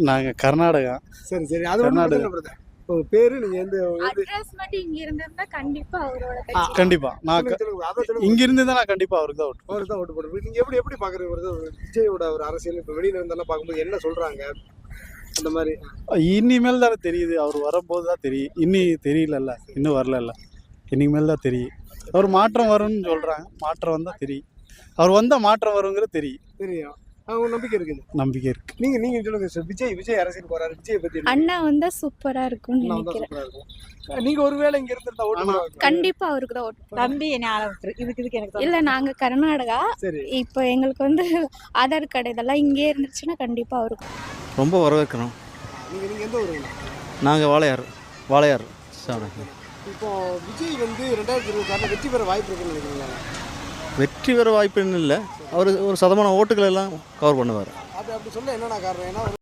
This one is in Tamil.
நாங்கள் கர்நாடகா. சரி சரி அது ஒண்ணு கர்நாடகா. பிரச்சனை பிரதர். உங்க பேரு நீங்க எந்த அட்ரஸ் மட்டும் இங்க இருந்திருந்தா கண்டிப்பா அவரோட கட்சி. கண்டிப்பா நான் சொல்லுங்க, சொல்லுங்க. அதான் சொல்லுங்க. இங்க இருந்து தான் நான் கண்டிப்பா அவருக்கு தான் ஓட்டு. அவருக்கு தான் ஓட்டு போடுறோம். நீங்க எப்படி எப்படி பாக்குறீங்க பிரதர்? விஜயோட ஒரு அரசியல் இப்ப வெளியில இருந்தெல்லாம் பார்க்கும்போது என்ன சொல்றாங்க அந்த மாதிரி? இனிமேல் தானே தெரியுது, அவர் வரும்போது தான் தெரியும். இன்னும் தெரியலல்ல, இன்னும் வரல. இனிமேல் தான் தெரியும். அவர் மாற்றம் வரும்னு சொல்றாங்க. மாற்றம் வந்தா தெரியும். அவர் வந்தா மாற்றம் வருங்கிறது தெரியும். தெரியும். அவங்க நம்பிக்கை இருக்குது. நம்பிக்கை இருக்கு. நீங்க நீங்க சொல்லுங்க சார். விஜய் அரசியல் போறாரு. விஜய் பத்தி என்ன? அண்ணா வந்தா சூப்பரா இருக்கும்னு அண்ணா வந்தா நினைக்கிறேன். சூப்பரா இருக்கும். நீங்க ஒருவேளை இங்க இருந்திருந்தா ஓட்டு போடுவீங்களா? கண்டிப்பா அவருக்கு தான் ஓட்டு. தம்பி என்ன ஆளவிட்டுரு இதுக்கு எனக்கு இல்ல நாங்க கர்நாடகா. சரி. இப்போ எங்களுக்கு வந்து ஆதார் கார்டு இதெல்லாம் இங்கே இருந்துச்சுன்னா கண்டிப்பா அவருக்கு. ரொம்ப வரவேற்கிறோம். நீங்க நீங்க எந்த ஊருங்களா? நாங்கள் வாளையார் சாணக்கு. இப்போ விஜய் வந்து 2026 வெற்றி பெற வாய்ப்பு இருக்குன்னு நினைக்கிறீங்களா? வெற்றி பெற வாய்ப்புன்னு இல்லை, அவர் ஒரு சதமான ஓட்டுகள் எல்லாம் கவர் பண்ணுவார். அது அப்படி சொல்ல என்னென்ன காரணம்? ஏன்னா